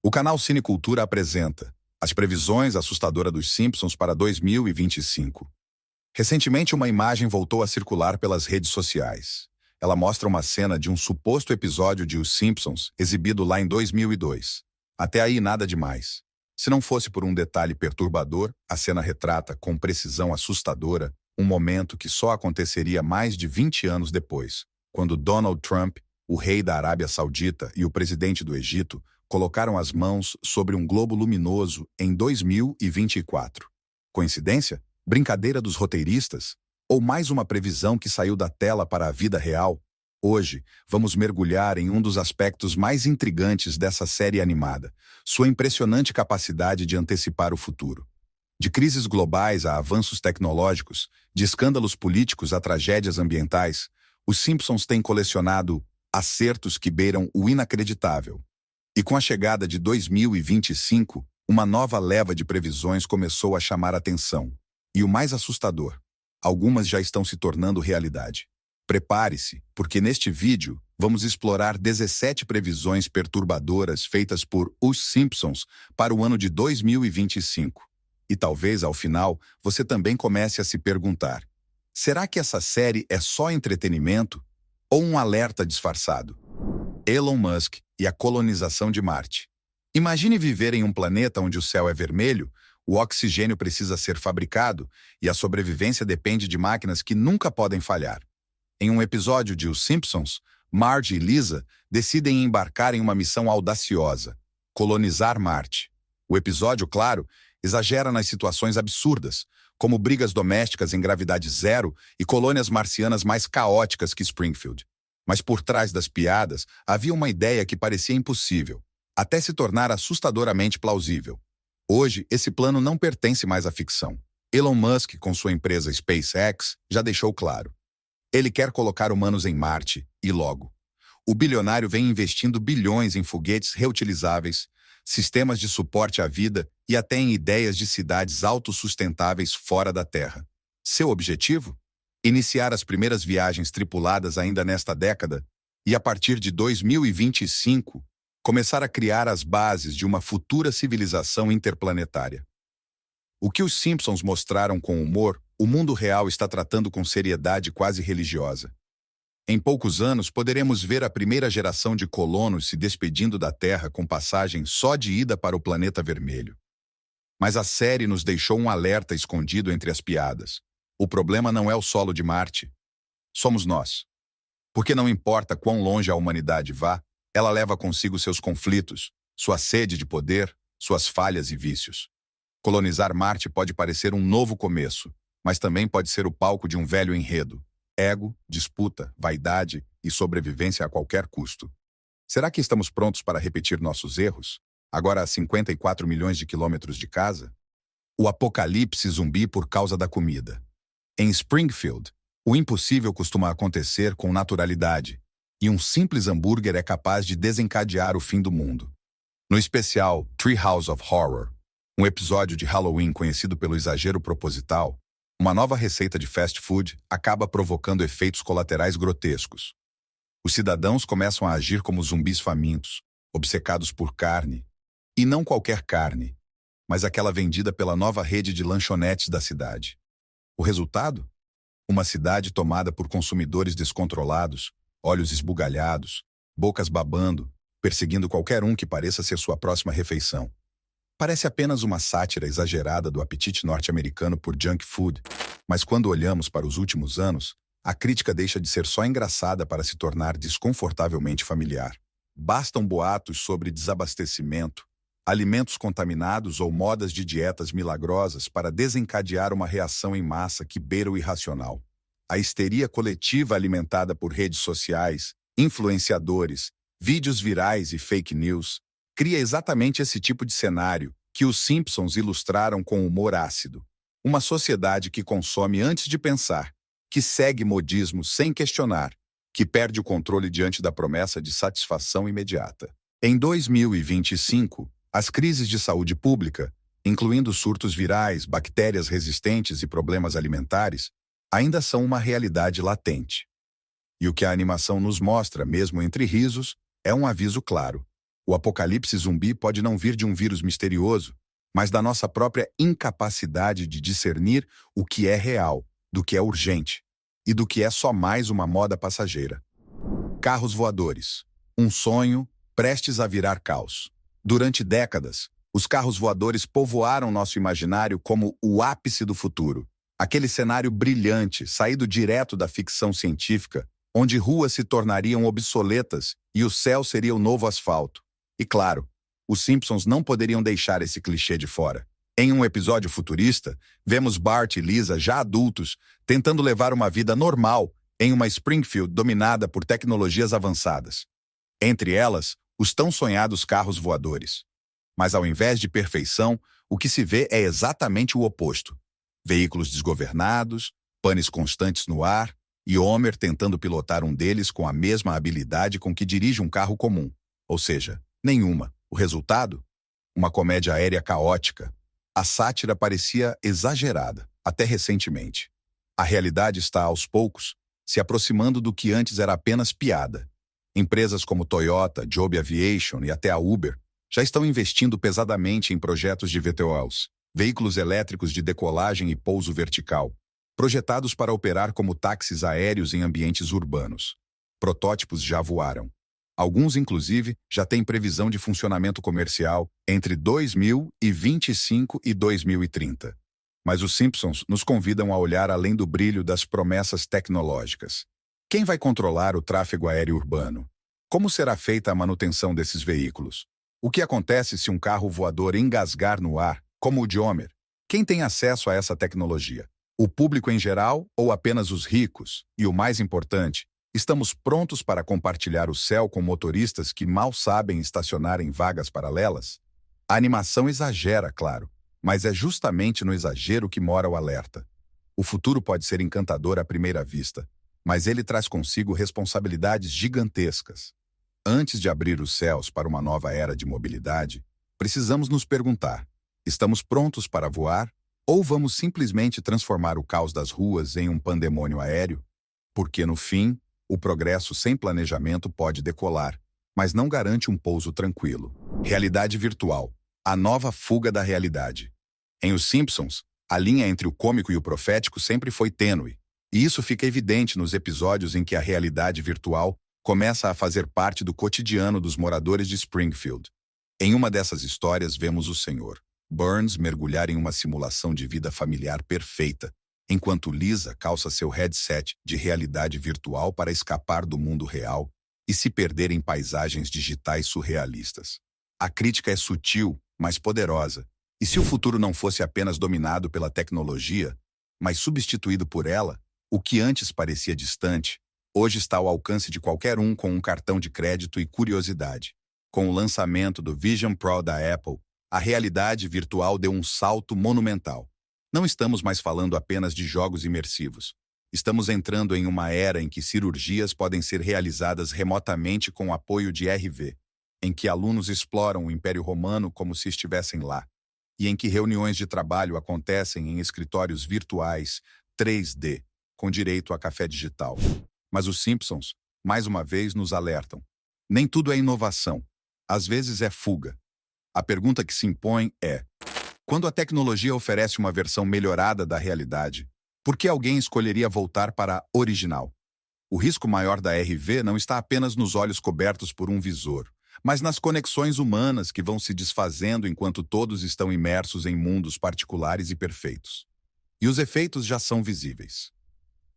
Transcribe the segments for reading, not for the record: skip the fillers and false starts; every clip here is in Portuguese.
O canal Cinecultura apresenta as previsões assustadoras dos Simpsons para 2025. Recentemente, uma imagem voltou a circular pelas redes sociais. Ela mostra uma cena de um suposto episódio de Os Simpsons, exibido lá em 2002. Até aí, nada demais. Se não fosse por um detalhe perturbador, a cena retrata, com precisão assustadora, um momento que só aconteceria mais de 20 anos depois, quando Donald Trump, o rei da Arábia Saudita e o presidente do Egito, colocaram as mãos sobre um globo luminoso em 2024. Coincidência? Brincadeira dos roteiristas? Ou mais uma previsão que saiu da tela para a vida real? Hoje, vamos mergulhar em um dos aspectos mais intrigantes dessa série animada, sua impressionante capacidade de antecipar o futuro. De crises globais a avanços tecnológicos, de escândalos políticos a tragédias ambientais, os Simpsons têm colecionado acertos que beiram o inacreditável. E com a chegada de 2025, uma nova leva de previsões começou a chamar a atenção. E o mais assustador, algumas já estão se tornando realidade. Prepare-se, porque neste vídeo vamos explorar 17 previsões perturbadoras feitas por Os Simpsons para o ano de 2025. E talvez, ao final, você também comece a se perguntar: será que essa série é só entretenimento ou um alerta disfarçado? Elon Musk e a colonização de Marte. Imagine viver em um planeta onde o céu é vermelho, o oxigênio precisa ser fabricado e a sobrevivência depende de máquinas que nunca podem falhar. Em um episódio de Os Simpsons, Marge e Lisa decidem embarcar em uma missão audaciosa: colonizar Marte. O episódio, claro, exagera nas situações absurdas, como brigas domésticas em gravidade zero e colônias marcianas mais caóticas que Springfield. Mas por trás das piadas havia uma ideia que parecia impossível, até se tornar assustadoramente plausível. Hoje, esse plano não pertence mais à ficção. Elon Musk, com sua empresa SpaceX, já deixou claro. Ele quer colocar humanos em Marte, e logo. O bilionário vem investindo bilhões em foguetes reutilizáveis, sistemas de suporte à vida e até em ideias de cidades autossustentáveis fora da Terra. Seu objetivo? Iniciar as primeiras viagens tripuladas ainda nesta década e, a partir de 2025, começar a criar as bases de uma futura civilização interplanetária. O que os Simpsons mostraram com humor, o mundo real está tratando com seriedade quase religiosa. Em poucos anos, poderemos ver a primeira geração de colonos se despedindo da Terra com passagem só de ida para o planeta vermelho. Mas a série nos deixou um alerta escondido entre as piadas. O problema não é o solo de Marte. Somos nós. Porque não importa quão longe a humanidade vá, ela leva consigo seus conflitos, sua sede de poder, suas falhas e vícios. Colonizar Marte pode parecer um novo começo, mas também pode ser o palco de um velho enredo. Ego, disputa, vaidade e sobrevivência a qualquer custo. Será que estamos prontos para repetir nossos erros? Agora a 54 milhões de quilômetros de casa? O apocalipse zumbi por causa da comida. Em Springfield, o impossível costuma acontecer com naturalidade, e um simples hambúrguer é capaz de desencadear o fim do mundo. No especial Treehouse of Horror, um episódio de Halloween conhecido pelo exagero proposital, uma nova receita de fast food acaba provocando efeitos colaterais grotescos. Os cidadãos começam a agir como zumbis famintos, obcecados por carne, e não qualquer carne, mas aquela vendida pela nova rede de lanchonetes da cidade. O resultado? Uma cidade tomada por consumidores descontrolados, olhos esbugalhados, bocas babando, perseguindo qualquer um que pareça ser sua próxima refeição. Parece apenas uma sátira exagerada do apetite norte-americano por junk food, mas quando olhamos para os últimos anos, a crítica deixa de ser só engraçada para se tornar desconfortavelmente familiar. Bastam boatos sobre desabastecimento, alimentos contaminados ou modas de dietas milagrosas para desencadear uma reação em massa que beira o irracional. A histeria coletiva alimentada por redes sociais, influenciadores, vídeos virais e fake news cria exatamente esse tipo de cenário que os Simpsons ilustraram com humor ácido. Uma sociedade que consome antes de pensar, que segue modismo sem questionar, que perde o controle diante da promessa de satisfação imediata. Em 2025, as crises de saúde pública, incluindo surtos virais, bactérias resistentes e problemas alimentares, ainda são uma realidade latente. E o que a animação nos mostra, mesmo entre risos, é um aviso claro. O apocalipse zumbi pode não vir de um vírus misterioso, mas da nossa própria incapacidade de discernir o que é real, do que é urgente e do que é só mais uma moda passageira. Carros voadores. Um sonho prestes a virar caos. Durante décadas, os carros voadores povoaram nosso imaginário como o ápice do futuro. Aquele cenário brilhante, saído direto da ficção científica, onde ruas se tornariam obsoletas e o céu seria o novo asfalto. E claro, os Simpsons não poderiam deixar esse clichê de fora. Em um episódio futurista, vemos Bart e Lisa, já adultos, tentando levar uma vida normal em uma Springfield dominada por tecnologias avançadas. Entre elas, os tão sonhados carros voadores. Mas ao invés de perfeição, o que se vê é exatamente o oposto. Veículos desgovernados, panes constantes no ar, e Homer tentando pilotar um deles com a mesma habilidade com que dirige um carro comum. Ou seja, nenhuma. O resultado? Uma comédia aérea caótica. A sátira parecia exagerada, até recentemente. A realidade está, aos poucos, se aproximando do que antes era apenas piada. Empresas como Toyota, Joby Aviation e até a Uber já estão investindo pesadamente em projetos de VTOLs, veículos elétricos de decolagem e pouso vertical, projetados para operar como táxis aéreos em ambientes urbanos. Protótipos já voaram. Alguns, inclusive, já têm previsão de funcionamento comercial entre 2025 e 2030. Mas os Simpsons nos convidam a olhar além do brilho das promessas tecnológicas. Quem vai controlar o tráfego aéreo urbano? Como será feita a manutenção desses veículos? O que acontece se um carro voador engasgar no ar, como o de Homer? Quem tem acesso a essa tecnologia? O público em geral ou apenas os ricos? E o mais importante, estamos prontos para compartilhar o céu com motoristas que mal sabem estacionar em vagas paralelas? A animação exagera, claro, mas é justamente no exagero que mora o alerta. O futuro pode ser encantador à primeira vista, mas ele traz consigo responsabilidades gigantescas. Antes de abrir os céus para uma nova era de mobilidade, precisamos nos perguntar: estamos prontos para voar? Ou vamos simplesmente transformar o caos das ruas em um pandemônio aéreo? Porque, no fim, o progresso sem planejamento pode decolar, mas não garante um pouso tranquilo. Realidade virtual. A nova fuga da realidade. Em Os Simpsons, a linha entre o cômico e o profético sempre foi tênue, e isso fica evidente nos episódios em que a realidade virtual começa a fazer parte do cotidiano dos moradores de Springfield. Em uma dessas histórias, vemos o Sr. Burns mergulhar em uma simulação de vida familiar perfeita, enquanto Lisa calça seu headset de realidade virtual para escapar do mundo real e se perder em paisagens digitais surrealistas. A crítica é sutil, mas poderosa. E se o futuro não fosse apenas dominado pela tecnologia, mas substituído por ela, o que antes parecia distante, hoje está ao alcance de qualquer um com um cartão de crédito e curiosidade. Com o lançamento do Vision Pro da Apple, a realidade virtual deu um salto monumental. Não estamos mais falando apenas de jogos imersivos. Estamos entrando em uma era em que cirurgias podem ser realizadas remotamente com o apoio de RV, em que alunos exploram o Império Romano como se estivessem lá, e em que reuniões de trabalho acontecem em escritórios virtuais 3D, com direito a café digital. Mas os Simpsons, mais uma vez, nos alertam. Nem tudo é inovação. Às vezes é fuga. A pergunta que se impõe é: quando a tecnologia oferece uma versão melhorada da realidade, por que alguém escolheria voltar para a original? O risco maior da RV não está apenas nos olhos cobertos por um visor, mas nas conexões humanas que vão se desfazendo enquanto todos estão imersos em mundos particulares e perfeitos. E os efeitos já são visíveis.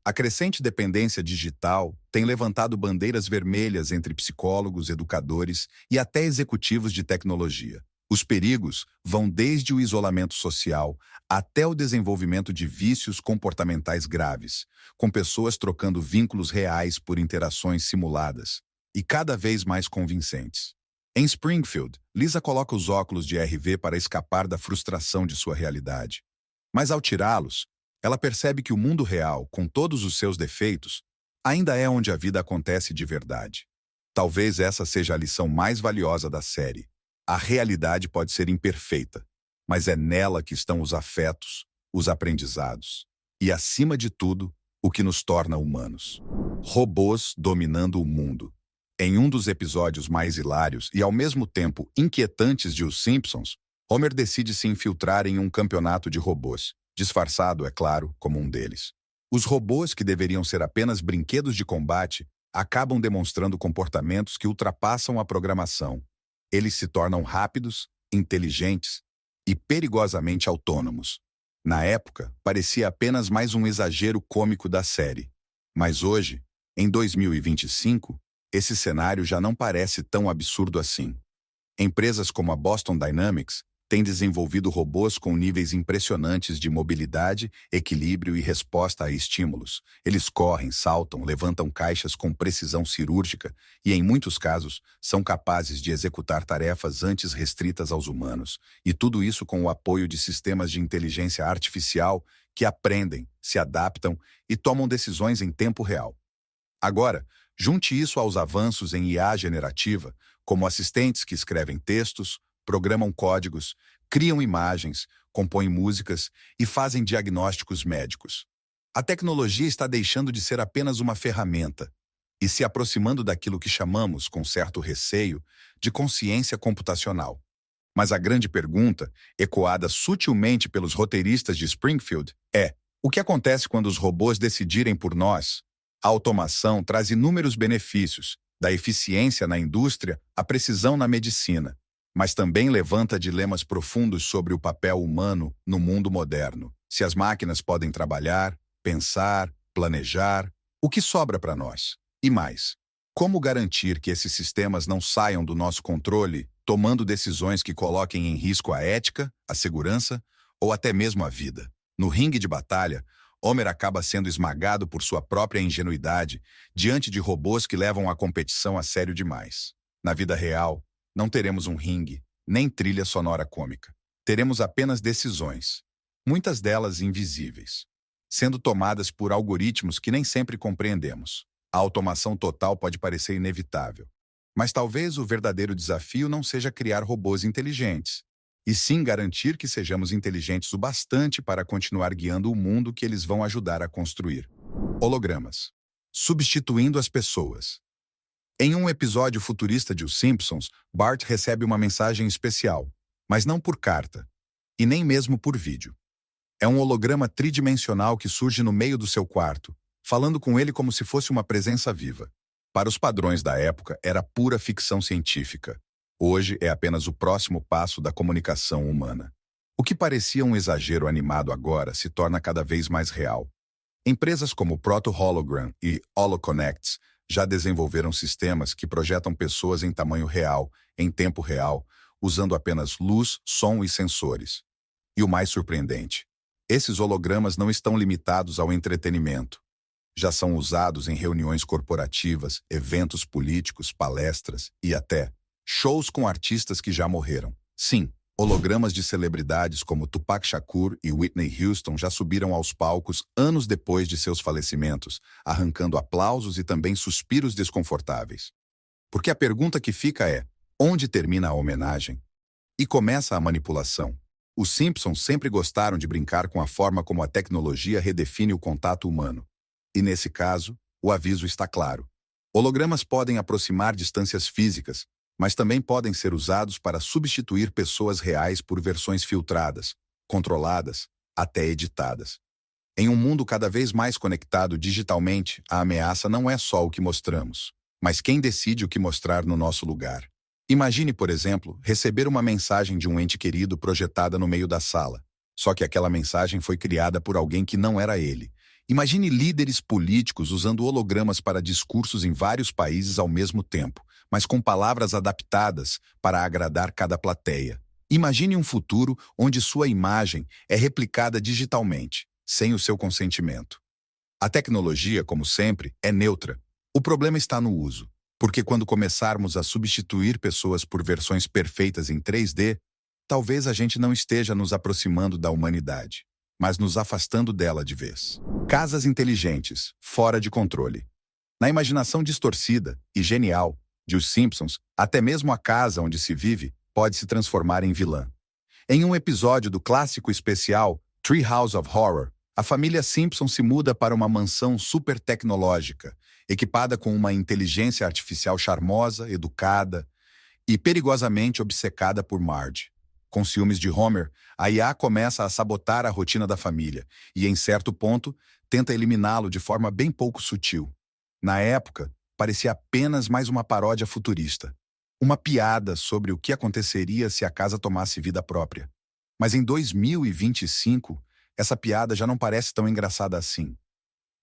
A crescente dependência digital tem levantado bandeiras vermelhas entre psicólogos, educadores e até executivos de tecnologia. Os perigos vão desde o isolamento social até o desenvolvimento de vícios comportamentais graves, com pessoas trocando vínculos reais por interações simuladas e cada vez mais convincentes. Em Springfield, Lisa coloca os óculos de RV para escapar da frustração de sua realidade. Mas ao tirá-los, ela percebe que o mundo real, com todos os seus defeitos, ainda é onde a vida acontece de verdade. Talvez essa seja a lição mais valiosa da série. A realidade pode ser imperfeita, mas é nela que estão os afetos, os aprendizados e, acima de tudo, o que nos torna humanos. Robôs dominando o mundo. Em um dos episódios mais hilários e ao mesmo tempo inquietantes de Os Simpsons, Homer decide se infiltrar em um campeonato de robôs, disfarçado, é claro, como um deles. Os robôs, que deveriam ser apenas brinquedos de combate, acabam demonstrando comportamentos que ultrapassam a programação. Eles se tornam rápidos, inteligentes e perigosamente autônomos. Na época, parecia apenas mais um exagero cômico da série. Mas hoje, em 2025, esse cenário já não parece tão absurdo assim. Empresas como a Boston Dynamics têm desenvolvido robôs com níveis impressionantes de mobilidade, equilíbrio e resposta a estímulos. Eles correm, saltam, levantam caixas com precisão cirúrgica e, em muitos casos, são capazes de executar tarefas antes restritas aos humanos. E tudo isso com o apoio de sistemas de inteligência artificial que aprendem, se adaptam e tomam decisões em tempo real. Agora, junte isso aos avanços em IA generativa, como assistentes que escrevem textos, programam códigos, criam imagens, compõem músicas e fazem diagnósticos médicos. A tecnologia está deixando de ser apenas uma ferramenta e se aproximando daquilo que chamamos, com certo receio, de consciência computacional. Mas a grande pergunta, ecoada sutilmente pelos roteiristas de Springfield, é: o que acontece quando os robôs decidirem por nós? A automação traz inúmeros benefícios, da eficiência na indústria à precisão na medicina, mas também levanta dilemas profundos sobre o papel humano no mundo moderno. Se as máquinas podem trabalhar, pensar, planejar, o que sobra para nós? E mais, como garantir que esses sistemas não saiam do nosso controle, tomando decisões que coloquem em risco a ética, a segurança ou até mesmo a vida? No ringue de batalha, Homer acaba sendo esmagado por sua própria ingenuidade diante de robôs que levam a competição a sério demais. Na vida real, não teremos um ringue, nem trilha sonora cômica. Teremos apenas decisões, muitas delas invisíveis, sendo tomadas por algoritmos que nem sempre compreendemos. A automação total pode parecer inevitável, mas talvez o verdadeiro desafio não seja criar robôs inteligentes, e sim garantir que sejamos inteligentes o bastante para continuar guiando o mundo que eles vão ajudar a construir. Hologramas. Substituindo as pessoas. Em um episódio futurista de Os Simpsons, Bart recebe uma mensagem especial, mas não por carta, e nem mesmo por vídeo. É um holograma tridimensional que surge no meio do seu quarto, falando com ele como se fosse uma presença viva. Para os padrões da época, era pura ficção científica. Hoje é apenas o próximo passo da comunicação humana. O que parecia um exagero animado agora se torna cada vez mais real. Empresas como Proto Hologram e HoloConnects já desenvolveram sistemas que projetam pessoas em tamanho real, em tempo real, usando apenas luz, som e sensores. E o mais surpreendente, esses hologramas não estão limitados ao entretenimento. Já são usados em reuniões corporativas, eventos políticos, palestras e até shows com artistas que já morreram. Sim, hologramas de celebridades como Tupac Shakur e Whitney Houston já subiram aos palcos anos depois de seus falecimentos, arrancando aplausos e também suspiros desconfortáveis. Porque a pergunta que fica é: onde termina a homenagem? E começa a manipulação. Os Simpsons sempre gostaram de brincar com a forma como a tecnologia redefine o contato humano. E nesse caso, o aviso está claro. Hologramas podem aproximar distâncias físicas, mas também podem ser usados para substituir pessoas reais por versões filtradas, controladas, até editadas. Em um mundo cada vez mais conectado digitalmente, a ameaça não é só o que mostramos, mas quem decide o que mostrar no nosso lugar. Imagine, por exemplo, receber uma mensagem de um ente querido projetada no meio da sala, só que aquela mensagem foi criada por alguém que não era ele. Imagine líderes políticos usando hologramas para discursos em vários países ao mesmo tempo, mas com palavras adaptadas para agradar cada plateia. Imagine um futuro onde sua imagem é replicada digitalmente, sem o seu consentimento. A tecnologia, como sempre, é neutra. O problema está no uso, porque quando começarmos a substituir pessoas por versões perfeitas em 3D, talvez a gente não esteja nos aproximando da humanidade, mas nos afastando dela de vez. Casas inteligentes, fora de controle. Na imaginação distorcida e genial de Os Simpsons, até mesmo a casa onde se vive pode se transformar em vilã. Em um episódio do clássico especial Treehouse of Horror, a família Simpson se muda para uma mansão super tecnológica, equipada com uma inteligência artificial charmosa, educada e perigosamente obcecada por Marge. Com ciúmes de Homer, a IA começa a sabotar a rotina da família e, em certo ponto, tenta eliminá-lo de forma bem pouco sutil. Na época, parecia apenas mais uma paródia futurista. Uma piada sobre o que aconteceria se a casa tomasse vida própria. Mas em 2025, essa piada já não parece tão engraçada assim.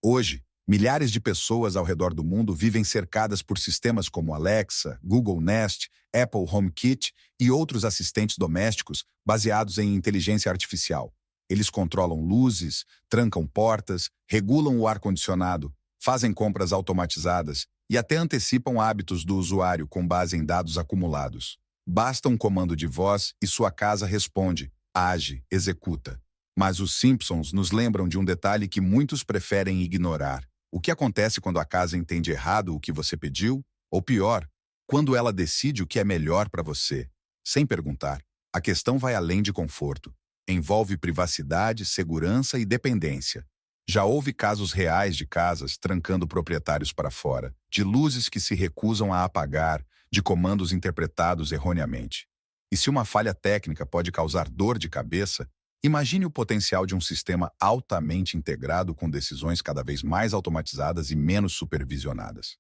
Hoje, milhares de pessoas ao redor do mundo vivem cercadas por sistemas como Alexa, Google Nest, Apple HomeKit e outros assistentes domésticos baseados em inteligência artificial. Eles controlam luzes, trancam portas, regulam o ar-condicionado, fazem compras automatizadas e até antecipam hábitos do usuário com base em dados acumulados. Basta um comando de voz e sua casa responde, age, executa. Mas os Simpsons nos lembram de um detalhe que muitos preferem ignorar. O que acontece quando a casa entende errado o que você pediu? Ou pior, quando ela decide o que é melhor para você, sem perguntar? A questão vai além de conforto. Envolve privacidade, segurança e dependência. Já houve casos reais de casas trancando proprietários para fora, de luzes que se recusam a apagar, de comandos interpretados erroneamente. E se uma falha técnica pode causar dor de cabeça, imagine o potencial de um sistema altamente integrado com decisões cada vez mais automatizadas e menos supervisionadas.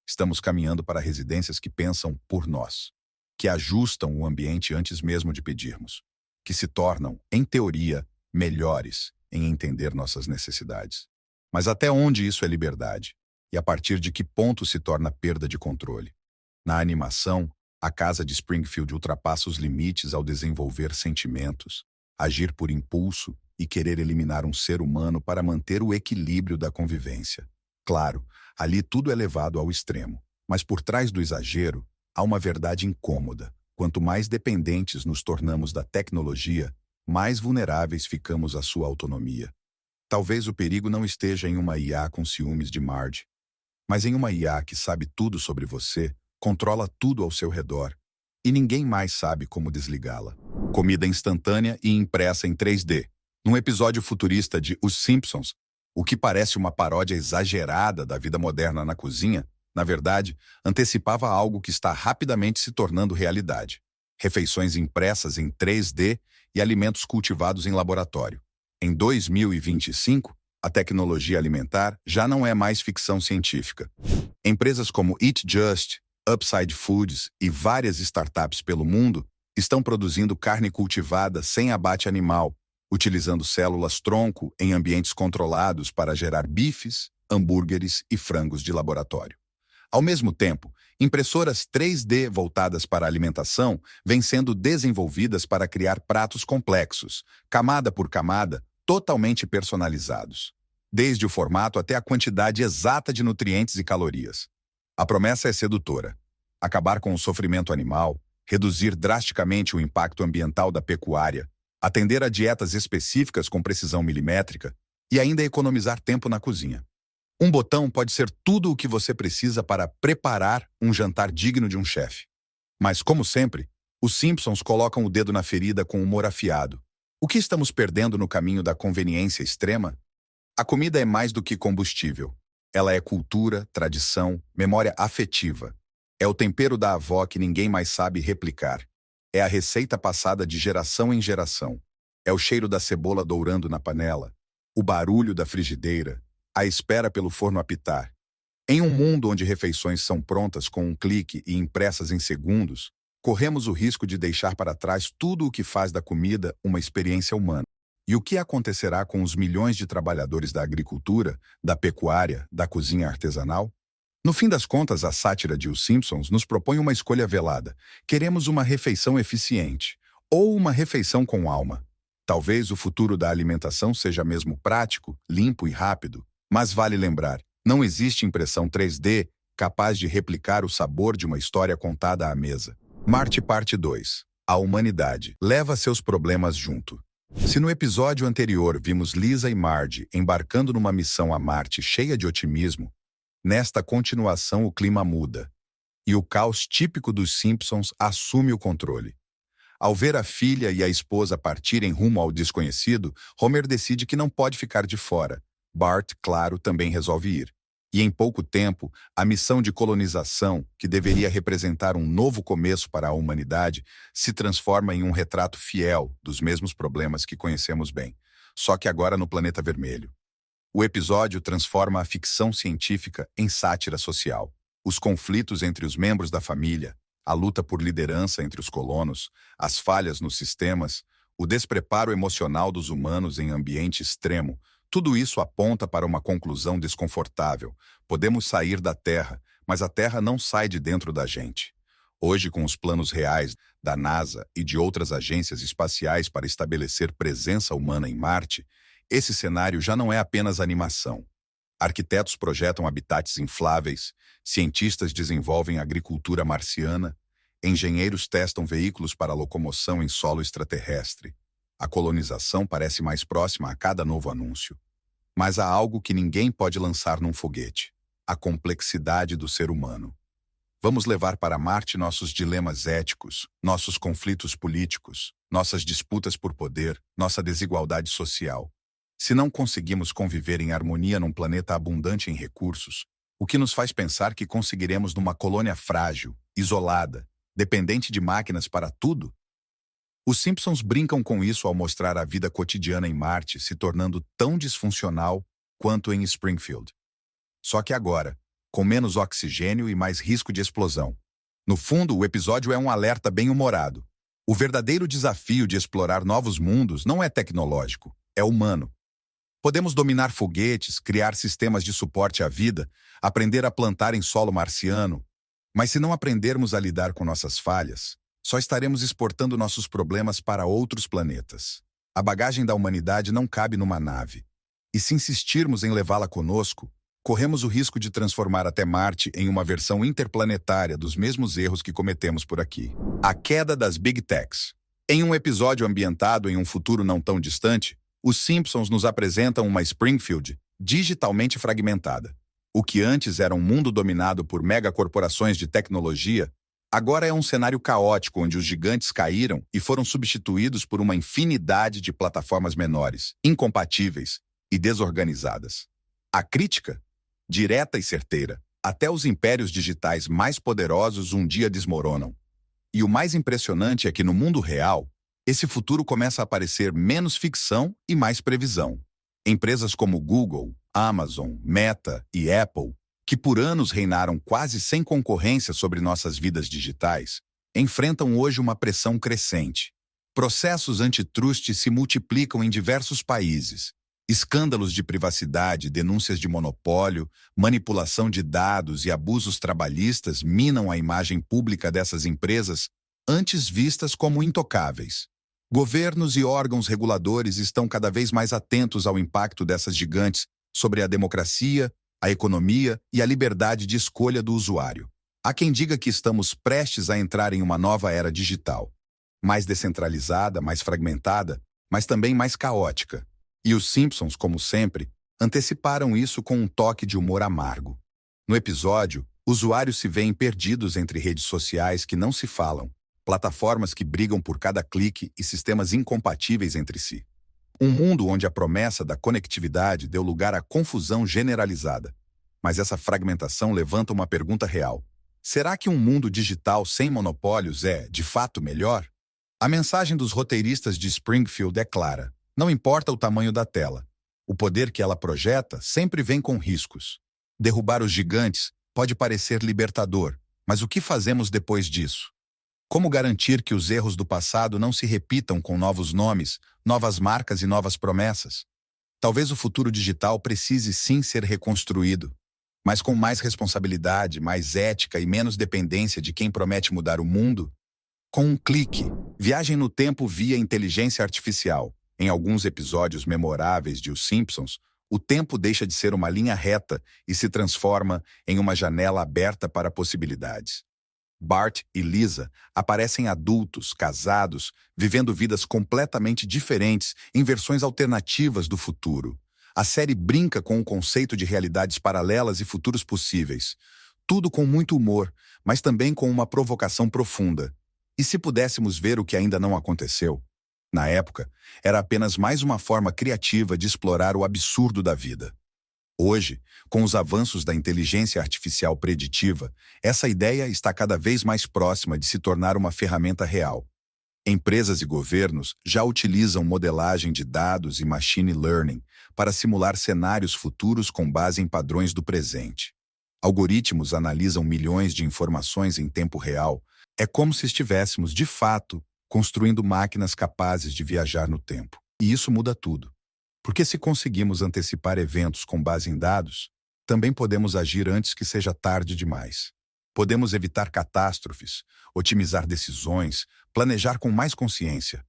Estamos caminhando para residências que pensam por nós, que ajustam o ambiente antes mesmo de pedirmos, que se tornam, em teoria, melhores em entender nossas necessidades. Mas até onde isso é liberdade? E a partir de que ponto se torna perda de controle? Na animação, a casa de Springfield ultrapassa os limites ao desenvolver sentimentos, agir por impulso e querer eliminar um ser humano para manter o equilíbrio da convivência. Claro, ali tudo é levado ao extremo, mas por trás do exagero há uma verdade incômoda. Quanto mais dependentes nos tornamos da tecnologia, mais vulneráveis ficamos à sua autonomia. Talvez o perigo não esteja em uma IA com ciúmes de Marge, mas em uma IA que sabe tudo sobre você, controla tudo ao seu redor, e ninguém mais sabe como desligá-la. Comida instantânea e impressa em 3D. Num episódio futurista de Os Simpsons, o que parece uma paródia exagerada da vida moderna na cozinha, na verdade, antecipava algo que está rapidamente se tornando realidade. Refeições impressas em 3D e alimentos cultivados em laboratório. Em 2025, a tecnologia alimentar já não é mais ficção científica. Empresas como Eat Just, Upside Foods e várias startups pelo mundo estão produzindo carne cultivada sem abate animal, utilizando células-tronco em ambientes controlados para gerar bifes, hambúrgueres e frangos de laboratório. Ao mesmo tempo, impressoras 3D voltadas para a alimentação vêm sendo desenvolvidas para criar pratos complexos, camada por camada, totalmente personalizados, desde o formato até a quantidade exata de nutrientes e calorias. A promessa é sedutora: acabar com o sofrimento animal, reduzir drasticamente o impacto ambiental da pecuária, atender a dietas específicas com precisão milimétrica e ainda economizar tempo na cozinha. Um botão pode ser tudo o que você precisa para preparar um jantar digno de um chefe. Mas, como sempre, os Simpsons colocam o dedo na ferida com humor afiado. O que estamos perdendo no caminho da conveniência extrema? A comida é mais do que combustível. Ela é cultura, tradição, memória afetiva. É o tempero da avó que ninguém mais sabe replicar. É a receita passada de geração em geração. É o cheiro da cebola dourando na panela, o barulho da frigideira, a espera pelo forno apitar. Em um mundo onde refeições são prontas com um clique e impressas em segundos, corremos o risco de deixar para trás tudo o que faz da comida uma experiência humana. E o que acontecerá com os milhões de trabalhadores da agricultura, da pecuária, da cozinha artesanal? No fim das contas, a sátira de Os Simpsons nos propõe uma escolha velada. Queremos uma refeição eficiente, ou uma refeição com alma. Talvez o futuro da alimentação seja mesmo prático, limpo e rápido. Mas vale lembrar, não existe impressão 3D capaz de replicar o sabor de uma história contada à mesa. Marte Parte 2. A humanidade leva seus problemas junto. Se no episódio anterior vimos Lisa e Marge embarcando numa missão a Marte cheia de otimismo, nesta continuação o clima muda. E o caos típico dos Simpsons assume o controle. Ao ver a filha e a esposa partirem rumo ao desconhecido, Homer decide que não pode ficar de fora. Bart, claro, também resolve ir. E em pouco tempo, a missão de colonização, que deveria representar um novo começo para a humanidade, se transforma em um retrato fiel dos mesmos problemas que conhecemos bem, só que agora no planeta vermelho. O episódio transforma a ficção científica em sátira social. Os conflitos entre os membros da família, a luta por liderança entre os colonos, as falhas nos sistemas, o despreparo emocional dos humanos em ambiente extremo, tudo isso aponta para uma conclusão desconfortável. Podemos sair da Terra, mas a Terra não sai de dentro da gente. Hoje, com os planos reais da NASA e de outras agências espaciais para estabelecer presença humana em Marte, esse cenário já não é apenas animação. Arquitetos projetam habitats infláveis, cientistas desenvolvem agricultura marciana, engenheiros testam veículos para locomoção em solo extraterrestre. A colonização parece mais próxima a cada novo anúncio. Mas há algo que ninguém pode lançar num foguete: a complexidade do ser humano. Vamos levar para Marte nossos dilemas éticos, nossos conflitos políticos, nossas disputas por poder, nossa desigualdade social. Se não conseguimos conviver em harmonia num planeta abundante em recursos, o que nos faz pensar que conseguiremos numa colônia frágil, isolada, dependente de máquinas para tudo? Os Simpsons brincam com isso ao mostrar a vida cotidiana em Marte se tornando tão disfuncional quanto em Springfield. Só que agora, com menos oxigênio e mais risco de explosão. No fundo, o episódio é um alerta bem-humorado. O verdadeiro desafio de explorar novos mundos não é tecnológico, é humano. Podemos dominar foguetes, criar sistemas de suporte à vida, aprender a plantar em solo marciano, mas se não aprendermos a lidar com nossas falhas, só estaremos exportando nossos problemas para outros planetas. A bagagem da humanidade não cabe numa nave. E se insistirmos em levá-la conosco, corremos o risco de transformar até Marte em uma versão interplanetária dos mesmos erros que cometemos por aqui. A queda das Big Techs. Em um episódio ambientado em um futuro não tão distante, os Simpsons nos apresentam uma Springfield digitalmente fragmentada. O que antes era um mundo dominado por megacorporações de tecnologia, agora é um cenário caótico onde os gigantes caíram e foram substituídos por uma infinidade de plataformas menores, incompatíveis e desorganizadas. A crítica? Direta e certeira. Até os impérios digitais mais poderosos um dia desmoronam. E o mais impressionante é que no mundo real, esse futuro começa a parecer menos ficção e mais previsão. Empresas como Google, Amazon, Meta e Apple, que por anos reinaram quase sem concorrência sobre nossas vidas digitais, enfrentam hoje uma pressão crescente. Processos antitruste se multiplicam em diversos países. Escândalos de privacidade, denúncias de monopólio, manipulação de dados e abusos trabalhistas minam a imagem pública dessas empresas, antes vistas como intocáveis. Governos e órgãos reguladores estão cada vez mais atentos ao impacto dessas gigantes sobre a democracia, a economia e a liberdade de escolha do usuário. Há quem diga que estamos prestes a entrar em uma nova era digital, mais descentralizada, mais fragmentada, mas também mais caótica. E os Simpsons, como sempre, anteciparam isso com um toque de humor amargo. No episódio, usuários se veem perdidos entre redes sociais que não se falam, plataformas que brigam por cada clique e sistemas incompatíveis entre si. Um mundo onde a promessa da conectividade deu lugar à confusão generalizada. Mas essa fragmentação levanta uma pergunta real. Será que um mundo digital sem monopólios é, de fato, melhor? A mensagem dos roteiristas de Springfield é clara. Não importa o tamanho da tela. O poder que ela projeta sempre vem com riscos. Derrubar os gigantes pode parecer libertador, mas o que fazemos depois disso? Como garantir que os erros do passado não se repitam com novos nomes, novas marcas e novas promessas? Talvez o futuro digital precise sim ser reconstruído, mas com mais responsabilidade, mais ética e menos dependência de quem promete mudar o mundo. Com um clique, viagem no tempo via inteligência artificial. Em alguns episódios memoráveis de Os Simpsons, o tempo deixa de ser uma linha reta e se transforma em uma janela aberta para possibilidades. Bart e Lisa aparecem adultos, casados, vivendo vidas completamente diferentes em versões alternativas do futuro. A série brinca com o conceito de realidades paralelas e futuros possíveis. Tudo com muito humor, mas também com uma provocação profunda. E se pudéssemos ver o que ainda não aconteceu? Na época, era apenas mais uma forma criativa de explorar o absurdo da vida. Hoje, com os avanços da inteligência artificial preditiva, essa ideia está cada vez mais próxima de se tornar uma ferramenta real. Empresas e governos já utilizam modelagem de dados e machine learning para simular cenários futuros com base em padrões do presente. Algoritmos analisam milhões de informações em tempo real. É como se estivéssemos, de fato, construindo máquinas capazes de viajar no tempo. E isso muda tudo. Porque se conseguimos antecipar eventos com base em dados, também podemos agir antes que seja tarde demais. Podemos evitar catástrofes, otimizar decisões, planejar com mais consciência.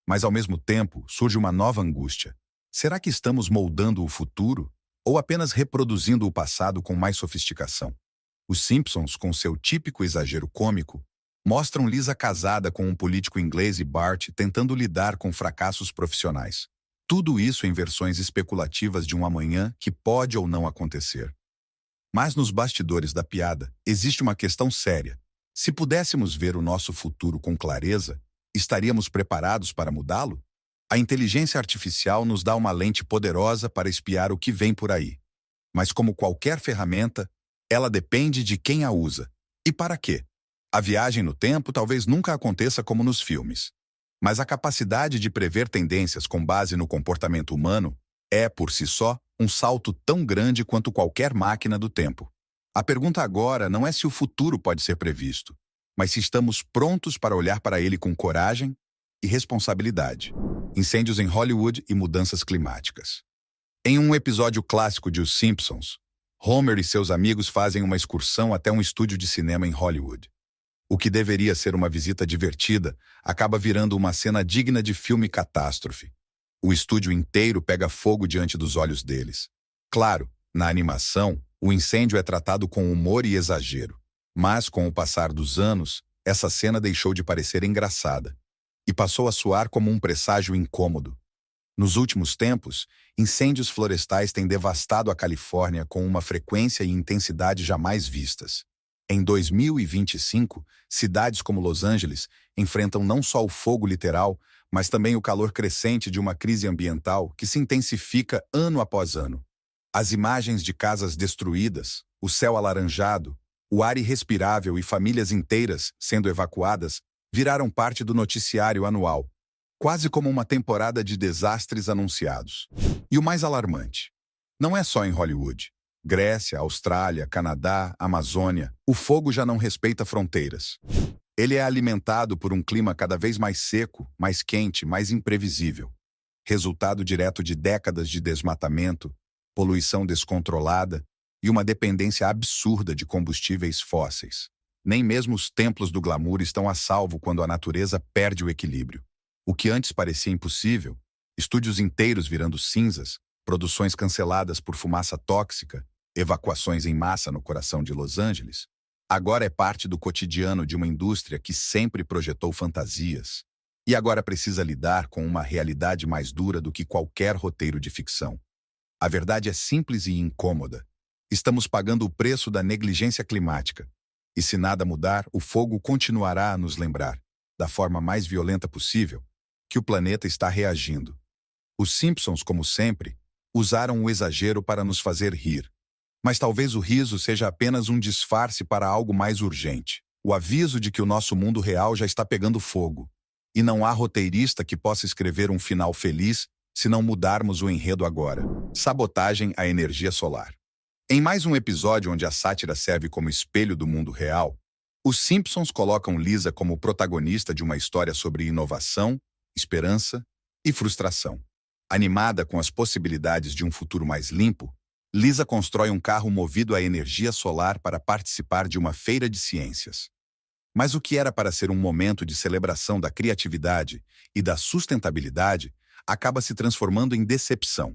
Mas, ao mesmo tempo, surge uma nova angústia. Será que estamos moldando o futuro ou apenas reproduzindo o passado com mais sofisticação? Os Simpsons, com seu típico exagero cômico, mostram Lisa casada com um político inglês e Bart tentando lidar com fracassos profissionais. Tudo isso em versões especulativas de um amanhã que pode ou não acontecer. Mas nos bastidores da piada, existe uma questão séria. Se pudéssemos ver o nosso futuro com clareza, estaríamos preparados para mudá-lo? A inteligência artificial nos dá uma lente poderosa para espiar o que vem por aí. Mas como qualquer ferramenta, ela depende de quem a usa. E para quê? A viagem no tempo talvez nunca aconteça como nos filmes. Mas a capacidade de prever tendências com base no comportamento humano é, por si só, um salto tão grande quanto qualquer máquina do tempo. A pergunta agora não é se o futuro pode ser previsto, mas se estamos prontos para olhar para ele com coragem e responsabilidade. Incêndios em Hollywood e mudanças climáticas. Em um episódio clássico de Os Simpsons, Homer e seus amigos fazem uma excursão até um estúdio de cinema em Hollywood. O que deveria ser uma visita divertida acaba virando uma cena digna de filme catástrofe. O estúdio inteiro pega fogo diante dos olhos deles. Claro, na animação, o incêndio é tratado com humor e exagero. Mas, com o passar dos anos, essa cena deixou de parecer engraçada e passou a soar como um presságio incômodo. Nos últimos tempos, incêndios florestais têm devastado a Califórnia com uma frequência e intensidade jamais vistas. Em 2025, cidades como Los Angeles enfrentam não só o fogo literal, mas também o calor crescente de uma crise ambiental que se intensifica ano após ano. As imagens de casas destruídas, o céu alaranjado, o ar irrespirável e famílias inteiras sendo evacuadas viraram parte do noticiário anual, quase como uma temporada de desastres anunciados. E o mais alarmante, não é só em Hollywood. Grécia, Austrália, Canadá, Amazônia, o fogo já não respeita fronteiras. Ele é alimentado por um clima cada vez mais seco, mais quente, mais imprevisível. Resultado direto de décadas de desmatamento, poluição descontrolada e uma dependência absurda de combustíveis fósseis. Nem mesmo os templos do glamour estão a salvo quando a natureza perde o equilíbrio. O que antes parecia impossível, estúdios inteiros virando cinzas, produções canceladas por fumaça tóxica, evacuações em massa no coração de Los Angeles, agora é parte do cotidiano de uma indústria que sempre projetou fantasias e agora precisa lidar com uma realidade mais dura do que qualquer roteiro de ficção. A verdade é simples e incômoda. Estamos pagando o preço da negligência climática. E se nada mudar, o fogo continuará a nos lembrar, da forma mais violenta possível, que o planeta está reagindo. Os Simpsons, como sempre, usaram o exagero para nos fazer rir. Mas talvez o riso seja apenas um disfarce para algo mais urgente. O aviso de que o nosso mundo real já está pegando fogo. E não há roteirista que possa escrever um final feliz se não mudarmos o enredo agora. Sabotagem à energia solar. Em mais um episódio onde a sátira serve como espelho do mundo real, os Simpsons colocam Lisa como protagonista de uma história sobre inovação, esperança e frustração. Animada com as possibilidades de um futuro mais limpo, Lisa constrói um carro movido a energia solar para participar de uma feira de ciências. Mas o que era para ser um momento de celebração da criatividade e da sustentabilidade acaba se transformando em decepção.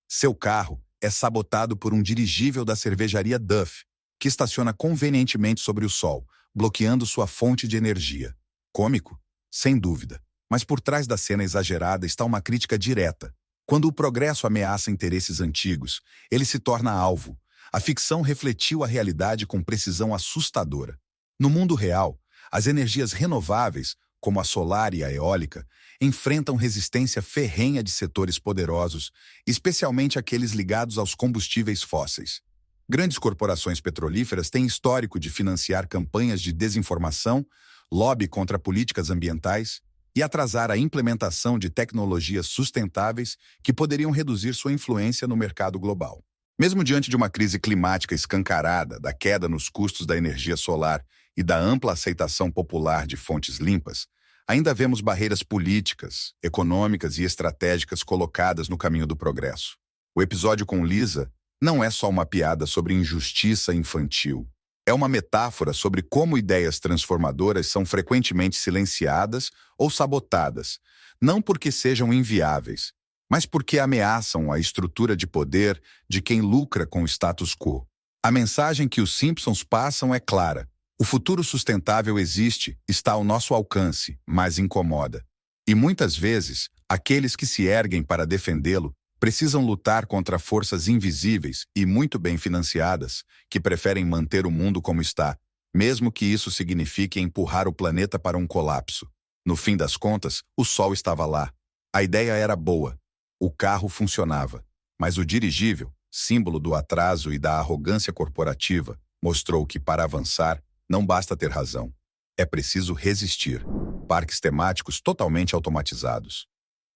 Seu carro é sabotado por um dirigível da cervejaria Duff, que estaciona convenientemente sobre o sol, bloqueando sua fonte de energia. Cômico? Sem dúvida. Mas por trás da cena exagerada está uma crítica direta. Quando o progresso ameaça interesses antigos, ele se torna alvo. A ficção refletiu a realidade com precisão assustadora. No mundo real, as energias renováveis, como a solar e a eólica, enfrentam resistência ferrenha de setores poderosos, especialmente aqueles ligados aos combustíveis fósseis. Grandes corporações petrolíferas têm histórico de financiar campanhas de desinformação, lobby contra políticas ambientais e atrasar a implementação de tecnologias sustentáveis que poderiam reduzir sua influência no mercado global. Mesmo diante de uma crise climática escancarada, da queda nos custos da energia solar e da ampla aceitação popular de fontes limpas, ainda vemos barreiras políticas, econômicas e estratégicas colocadas no caminho do progresso. O episódio com Lisa não é só uma piada sobre injustiça infantil. É uma metáfora sobre como ideias transformadoras são frequentemente silenciadas ou sabotadas, não porque sejam inviáveis, mas porque ameaçam a estrutura de poder de quem lucra com o status quo. A mensagem que os Simpsons passam é clara. O futuro sustentável existe, está ao nosso alcance, mas incomoda. E muitas vezes, aqueles que se erguem para defendê-lo precisam lutar contra forças invisíveis e muito bem financiadas, que preferem manter o mundo como está, mesmo que isso signifique empurrar o planeta para um colapso. No fim das contas, o sol estava lá. A ideia era boa. O carro funcionava. Mas o dirigível, símbolo do atraso e da arrogância corporativa, mostrou que, para avançar, não basta ter razão. É preciso resistir. Parques temáticos totalmente automatizados.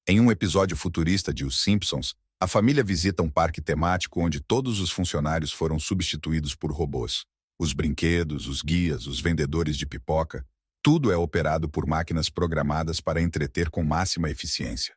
Em um episódio futurista de Os Simpsons, a família visita um parque temático onde todos os funcionários foram substituídos por robôs. Os brinquedos, os guias, os vendedores de pipoca, tudo é operado por máquinas programadas para entreter com máxima eficiência.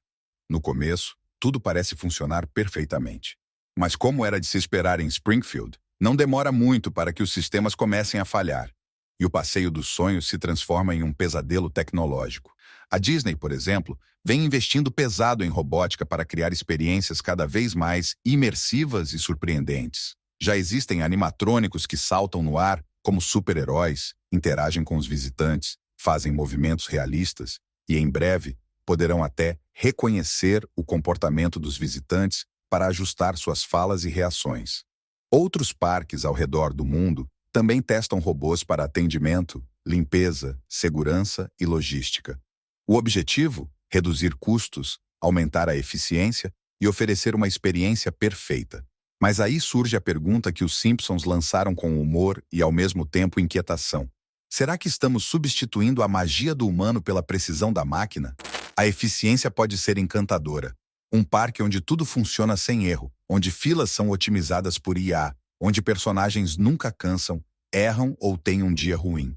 No começo, tudo parece funcionar perfeitamente. Mas como era de se esperar em Springfield, não demora muito para que os sistemas comecem a falhar. E o passeio dos sonhos se transforma em um pesadelo tecnológico. A Disney, por exemplo, vem investindo pesado em robótica para criar experiências cada vez mais imersivas e surpreendentes. Já existem animatrônicos que saltam no ar como super-heróis, interagem com os visitantes, fazem movimentos realistas e, em breve, poderão até reconhecer o comportamento dos visitantes para ajustar suas falas e reações. Outros parques ao redor do mundo também testam robôs para atendimento, limpeza, segurança e logística. O objetivo? Reduzir custos, aumentar a eficiência e oferecer uma experiência perfeita. Mas aí surge a pergunta que os Simpsons lançaram com humor e, ao mesmo tempo, inquietação. Será que estamos substituindo a magia do humano pela precisão da máquina? A eficiência pode ser encantadora. Um parque onde tudo funciona sem erro, onde filas são otimizadas por IA, onde personagens nunca cansam, erram ou têm um dia ruim.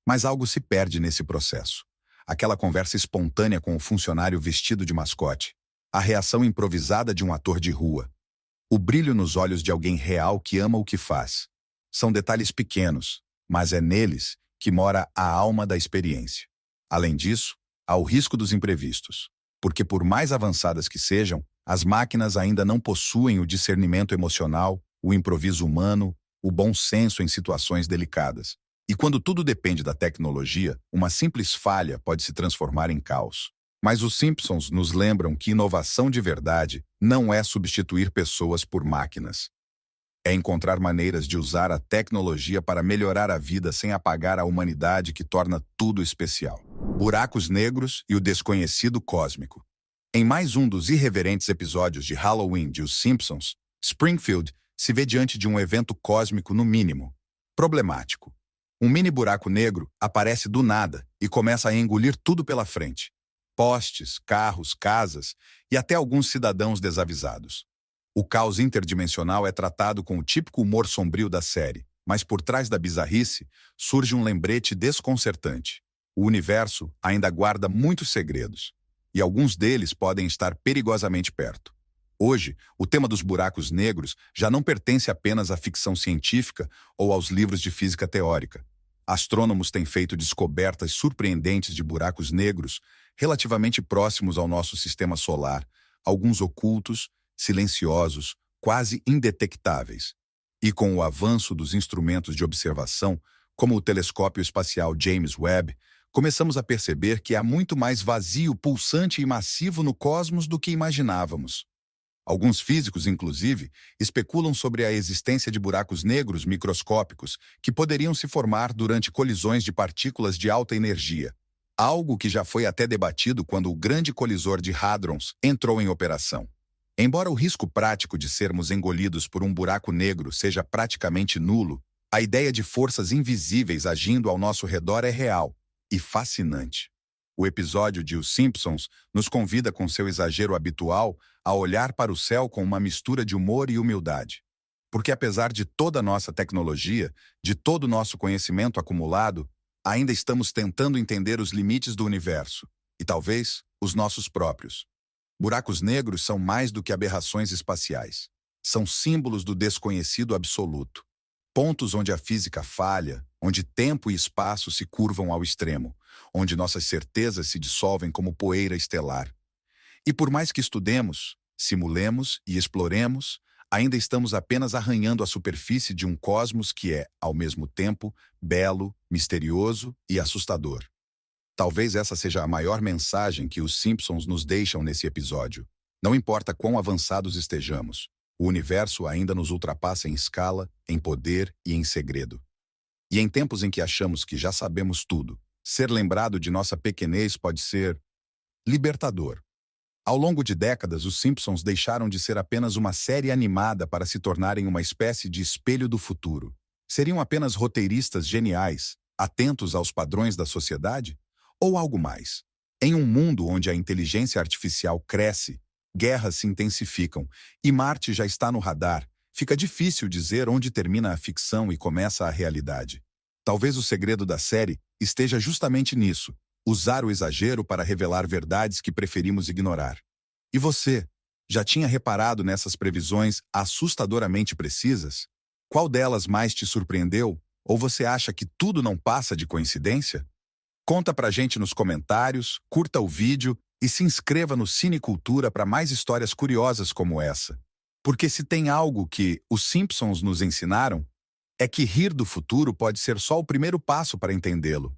Mas algo se perde nesse processo. Aquela conversa espontânea com o funcionário vestido de mascote. A reação improvisada de um ator de rua. O brilho nos olhos de alguém real que ama o que faz. São detalhes pequenos, mas é neles que mora a alma da experiência. Além disso, há o risco dos imprevistos. Porque por mais avançadas que sejam, as máquinas ainda não possuem o discernimento emocional, o improviso humano, o bom senso em situações delicadas. E quando tudo depende da tecnologia, uma simples falha pode se transformar em caos. Mas os Simpsons nos lembram que inovação de verdade não é substituir pessoas por máquinas. É encontrar maneiras de usar a tecnologia para melhorar a vida sem apagar a humanidade que torna tudo especial. Buracos negros e o desconhecido cósmico. Em mais um dos irreverentes episódios de Halloween de Os Simpsons, Springfield se vê diante de um evento cósmico no mínimo problemático. Um mini buraco negro aparece do nada e começa a engolir tudo pela frente. Postes, carros, casas e até alguns cidadãos desavisados. O caos interdimensional é tratado com o típico humor sombrio da série, mas por trás da bizarrice surge um lembrete desconcertante. O universo ainda guarda muitos segredos, e alguns deles podem estar perigosamente perto. Hoje, o tema dos buracos negros já não pertence apenas à ficção científica ou aos livros de física teórica. Astrônomos têm feito descobertas surpreendentes de buracos negros relativamente próximos ao nosso sistema solar, alguns ocultos, silenciosos, quase indetectáveis. E com o avanço dos instrumentos de observação, como o telescópio espacial James Webb, começamos a perceber que há muito mais vazio pulsante e massivo no cosmos do que imaginávamos. Alguns físicos, inclusive, especulam sobre a existência de buracos negros microscópicos que poderiam se formar durante colisões de partículas de alta energia. algo que já foi até debatido quando o grande colisor de Hadrons entrou em operação. Embora o risco prático de sermos engolidos por um buraco negro seja praticamente nulo, a ideia de forças invisíveis agindo ao nosso redor é real e fascinante. O episódio de Os Simpsons nos convida com seu exagero habitual a olhar para o céu com uma mistura de humor e humildade. Porque apesar de toda a nossa tecnologia, de todo o nosso conhecimento acumulado, ainda estamos tentando entender os limites do universo, e talvez os nossos próprios. Buracos negros são mais do que aberrações espaciais. São símbolos do desconhecido absoluto. Pontos onde a física falha, onde tempo e espaço se curvam ao extremo, onde nossas certezas se dissolvem como poeira estelar. E por mais que estudemos, simulemos e exploremos, ainda estamos apenas arranhando a superfície de um cosmos que é, ao mesmo tempo, belo, misterioso e assustador. Talvez essa seja a maior mensagem que os Simpsons nos deixam nesse episódio. Não importa quão avançados estejamos, o universo ainda nos ultrapassa em escala, em poder e em segredo. E em tempos em que achamos que já sabemos tudo, ser lembrado de nossa pequenez pode ser libertador. Ao longo de décadas, os Simpsons deixaram de ser apenas uma série animada para se tornarem uma espécie de espelho do futuro. Seriam apenas roteiristas geniais, atentos aos padrões da sociedade? Ou algo mais? Em um mundo onde a inteligência artificial cresce, guerras se intensificam e Marte já está no radar, fica difícil dizer onde termina a ficção e começa a realidade. Talvez o segredo da série esteja justamente nisso: usar o exagero para revelar verdades que preferimos ignorar. E você, já tinha reparado nessas previsões assustadoramente precisas? Qual delas mais te surpreendeu? Ou você acha que tudo não passa de coincidência? Conta pra gente nos comentários, curta o vídeo e se inscreva no Cinecultura para mais histórias curiosas como essa. Porque se tem algo que os Simpsons nos ensinaram, é que rir do futuro pode ser só o primeiro passo para entendê-lo.